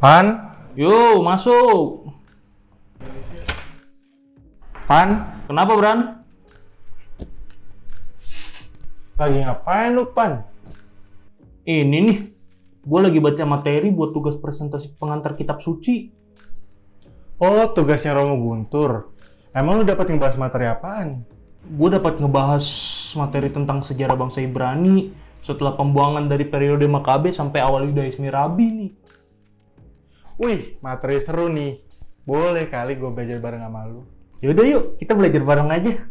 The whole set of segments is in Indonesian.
Pan, Yo, masuk. Pan, Kenapa, Bran? lagi ngapain lu, Pan? Ini nih, gue lagi baca materi buat tugas presentasi pengantar kitab suci. Oh, tugasnya Romo Guntur. Emang lu dapat ngebahas materi apaan? Gue dapat ngebahas materi tentang sejarah bangsa Ibrani setelah pembuangan dari periode Makabe sampai awal Yudaisme Rabi nih. Wih, materi seru nih. Boleh kali gue belajar bareng sama lu. Yaudah yuk, kita belajar bareng aja.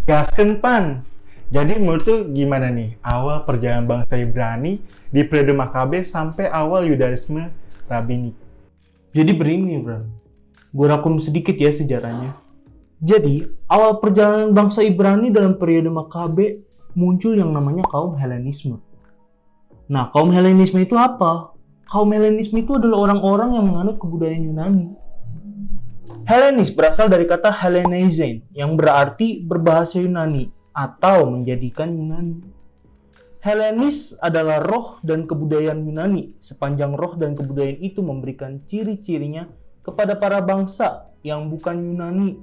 Gasken, Pan. Jadi menurut lu gimana nih awal perjalanan bangsa Ibrani di periode Makabe sampai awal Yudaisme Rabini? Jadi begini, Bran. Gue rangkum sedikit ya sejarahnya. Jadi, awal perjalanan bangsa Ibrani dalam periode Makabe muncul yang namanya kaum Helenisme. Nah, kaum Helenisme itu apa? Kaum Helenisme itu adalah orang-orang yang menganut kebudayaan Yunani. Helenis berasal dari kata Helleneizein yang berarti berbahasa Yunani atau menjadikan Yunani. Helenis adalah roh dan kebudayaan Yunani. Sepanjang roh dan kebudayaan itu memberikan ciri-cirinya kepada para bangsa yang bukan Yunani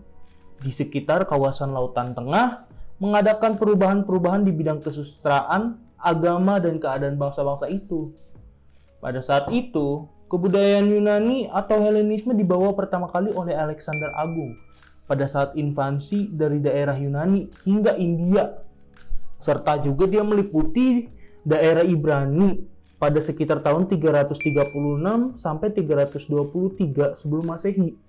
di sekitar kawasan Lautan Tengah, mengadakan perubahan-perubahan di bidang kesusastraan, agama, dan keadaan bangsa-bangsa itu. Pada saat itu, kebudayaan Yunani atau Helenisme dibawa pertama kali oleh Alexander Agung pada saat invasi dari daerah Yunani hingga India, serta juga dia meliputi daerah Ibrani pada sekitar tahun 336 sampai 323 sebelum Masehi.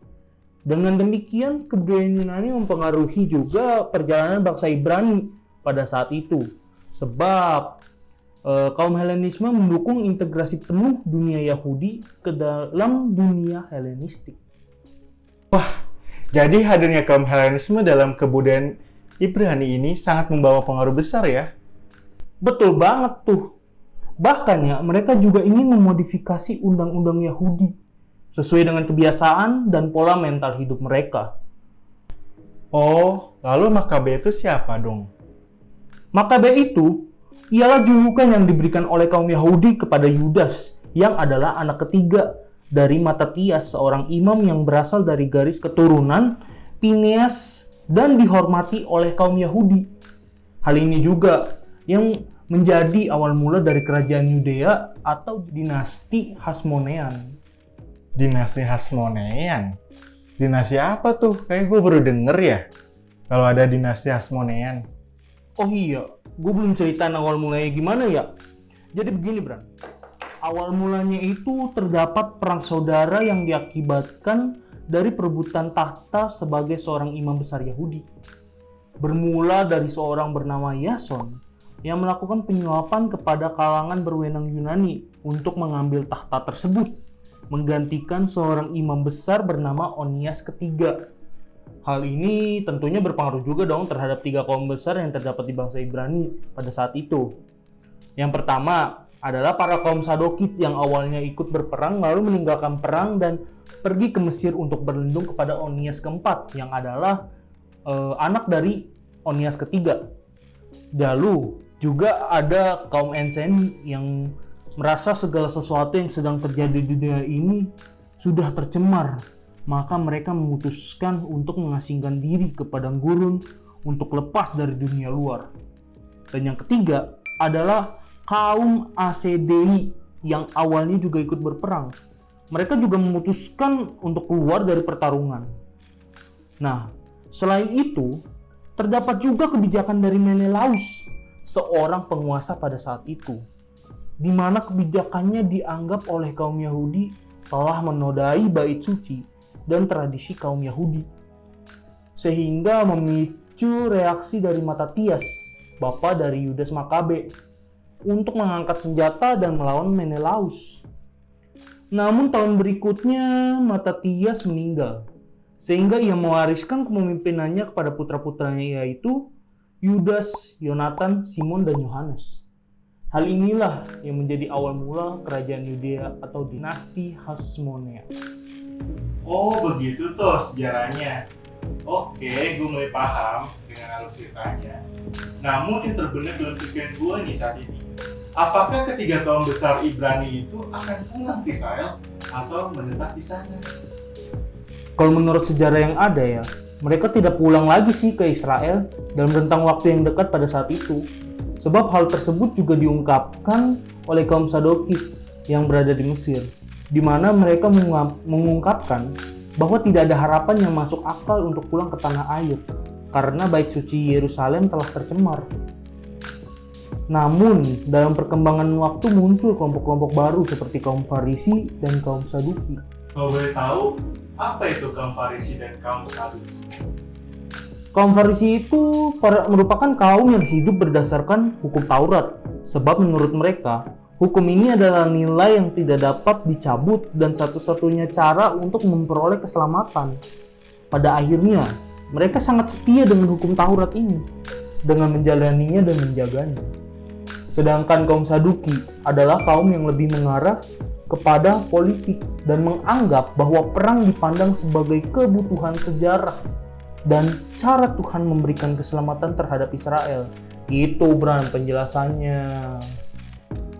Dengan demikian, kebudayaan Yunani mempengaruhi juga perjalanan bangsa Ibrani pada saat itu, sebab kaum Helenisme mendukung integrasi penuh dunia Yahudi ke dalam dunia Helenistik. Jadi hadirnya kaum Helenisme dalam kebudayaan Ibrani ini sangat membawa pengaruh besar ya? Betul banget tuh. Bahkan ya, mereka juga ingin memodifikasi undang-undang Yahudi sesuai dengan kebiasaan dan pola mental hidup mereka. Oh, lalu Makabe itu siapa dong? Makabe itu ialah julukan yang diberikan oleh kaum Yahudi kepada Yudas yang adalah anak ketiga dari Matatias, seorang imam yang berasal dari garis keturunan Pineas dan dihormati oleh kaum Yahudi. Hal ini juga yang menjadi awal mula dari kerajaan Yudea atau dinasti Hasmonean. Dinasti Hasmonean? Dinasti apa tuh? Kayak gue baru denger ya kalau ada dinasti Hasmonean. Oh iya, gue belum ceritain awal mulanya gimana ya. Jadi begini, Bran. Awal mulanya itu terdapat perang saudara yang diakibatkan dari perebutan tahta sebagai seorang imam besar Yahudi. Bermula dari seorang bernama Yason yang melakukan penyuapan kepada kalangan berwenang Yunani untuk mengambil tahta tersebut, menggantikan seorang imam besar bernama Onias ketiga. Hal ini tentunya berpengaruh juga dong terhadap tiga kaum besar yang terdapat di bangsa Ibrani pada saat itu. Yang pertama adalah para kaum Sadokit yang awalnya ikut berperang lalu meninggalkan perang dan pergi ke Mesir untuk berlindung kepada Onias keempat yang adalah anak dari Onias ketiga. Lalu juga ada kaum Enseni yang merasa segala sesuatu yang sedang terjadi di dunia ini sudah tercemar. Maka mereka memutuskan untuk mengasingkan diri ke padang gurun untuk lepas dari dunia luar. Dan yang ketiga adalah kaum Asedei yang awalnya juga ikut berperang. Mereka juga memutuskan untuk keluar dari pertarungan. Nah, selain itu, terdapat juga kebijakan dari Menelaus, seorang penguasa pada saat itu, di mana kebijakannya dianggap oleh kaum Yahudi telah menodai bait suci dan tradisi kaum Yahudi, sehingga memicu reaksi dari Matatias, bapa dari Yudas Makabe, untuk mengangkat senjata dan melawan Menelaus. Namun tahun berikutnya Matatias meninggal, sehingga ia mewariskan kepemimpinannya kepada putra-putranya, yaitu Yudas, Yonatan, Simon, dan Yohanes. Hal inilah yang menjadi awal mula kerajaan Yudea atau dinasti Hasmonea. Oh, begitu toh sejarahnya. Oke, gue mulai paham dengan alur ceritanya. Namun yang terbenak dalam pikiran gue nih saat ini, apakah ketiga kaum besar Ibrani itu akan pulang ke Israel atau menetap di sana? Kalau menurut sejarah yang ada ya, mereka tidak pulang lagi sih ke Israel dalam rentang waktu yang dekat pada saat itu. Sebab hal tersebut juga diungkapkan oleh kaum Sadoki yang berada di Mesir, di mana mereka mengungkapkan bahwa tidak ada harapan yang masuk akal untuk pulang ke tanah air karena bait suci Yerusalem telah tercemar. Namun, dalam perkembangan waktu muncul kelompok-kelompok baru seperti kaum Farisi dan kaum Saduki. Kalau boleh tahu, apa itu kaum Farisi dan kaum Saduki? Kaum Farisi itu merupakan kaum yang hidup berdasarkan hukum Taurat, sebab menurut mereka, hukum ini adalah nilai yang tidak dapat dicabut dan satu-satunya cara untuk memperoleh keselamatan. Pada akhirnya, mereka sangat setia dengan hukum Taurat ini, dengan menjalaninya dan menjaganya. Sedangkan kaum Saduki adalah kaum yang lebih mengarah kepada politik dan menganggap bahwa perang dipandang sebagai kebutuhan sejarah dan cara Tuhan memberikan keselamatan terhadap Israel. Itu Bran penjelasannya.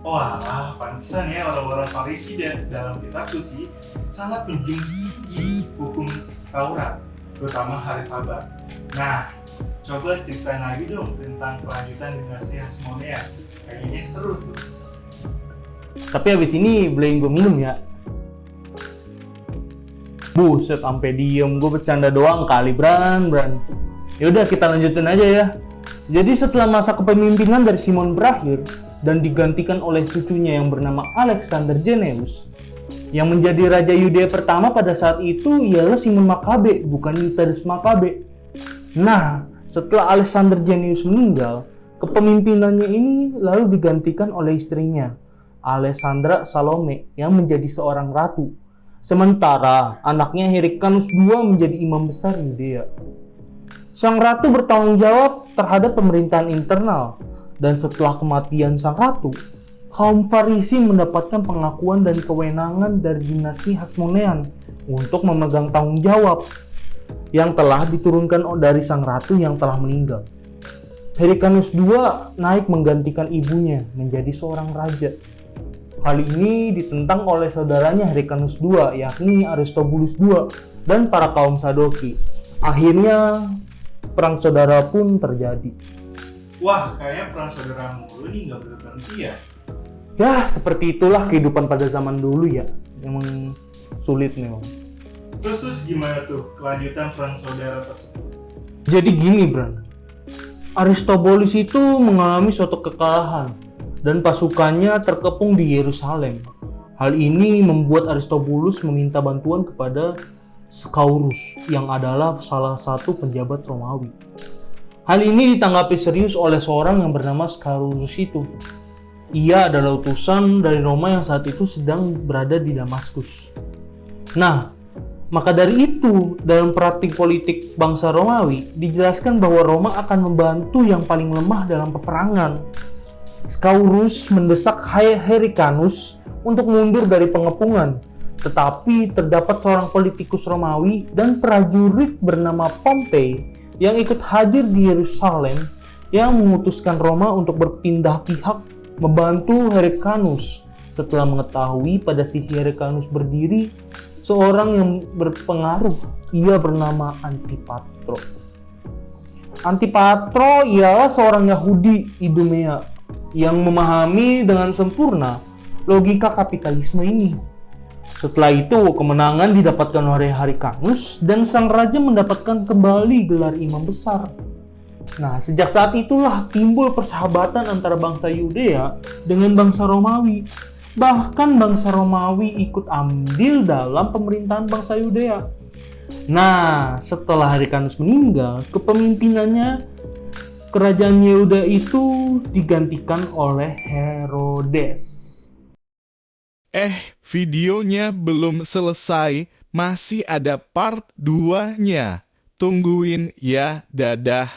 Wah, pantesan ya orang-orang Farisi dalam kitab suci sangat menjunjung tinggi hukum Taurat, terutama hari Sabat. Nah, coba ceritain lagi dong tentang kelanjutan dinasti Hasmonea. Kayaknya seru tuh. Tapi habis ini beliin gue minum ya. Buset, sampai diem, gue bercanda doang kali Bran. Yaudah kita lanjutin aja ya. Jadi setelah masa kepemimpinan dari Simon berakhir dan digantikan oleh cucunya yang bernama Alexander Jenius, yang menjadi raja Yudea pertama pada saat itu ialah Simon Makabe, bukan Yudas Makabe. Nah, setelah Alexander Jenius meninggal, kepemimpinannya ini lalu digantikan oleh istrinya, Alessandra Salome, yang menjadi seorang ratu. Sementara anaknya Hyrcanus II menjadi imam besar Yudea. Sang ratu bertanggung jawab terhadap pemerintahan internal, dan setelah kematian sang ratu, kaum Farisi mendapatkan pengakuan dan kewenangan dari dinasti Hasmonean untuk memegang tanggung jawab yang telah diturunkan dari sang ratu yang telah meninggal. Hyrcanus II naik menggantikan ibunya menjadi seorang raja. Hal ini ditentang oleh saudaranya Hyrcanus II, yakni Aristobulus II dan para kaum Sadoki. Akhirnya, perang saudara pun terjadi. Wah, kayaknya perang saudara mulu nih nggak berhenti ya? Ya, seperti itulah kehidupan pada zaman dulu ya. Memang sulit memang. Terus gimana tuh kelanjutan perang saudara tersebut? Jadi gini, Bran. Aristobulus itu mengalami suatu kekalahan dan pasukannya terkepung di Yerusalem. Hal ini membuat Aristobulus meminta bantuan kepada Scaurus yang adalah salah satu penjabat Romawi. Hal ini ditanggapi serius oleh seorang yang bernama Scaurus itu. Ia adalah utusan dari Roma yang saat itu sedang berada di Damaskus. Nah, maka dari itu, dalam praktik politik bangsa Romawi, dijelaskan bahwa Roma akan membantu yang paling lemah dalam peperangan. Scaurus mendesak Hyrcanus untuk mundur dari pengepungan, tetapi terdapat seorang politikus Romawi dan prajurit bernama Pompei yang ikut hadir di Yerusalem yang memutuskan Roma untuk berpindah pihak membantu Hyrcanus setelah mengetahui pada sisi Hyrcanus berdiri seorang yang berpengaruh. Ia bernama Antipatro. Antipatro ialah seorang Yahudi Idumea yang memahami dengan sempurna logika kapitalisme ini. Setelah itu, kemenangan didapatkan oleh Hyrcanus dan sang raja mendapatkan kembali gelar imam besar. Nah, sejak saat itulah timbul persahabatan antara bangsa Yudea dengan bangsa Romawi. Bahkan bangsa Romawi ikut andil dalam pemerintahan bangsa Yudea. Nah, setelah Hyrcanus meninggal, kepemimpinannya kerajaan Yehuda itu digantikan oleh Herodes. Videonya belum selesai, masih ada part 2-nya. Tungguin ya, dadah.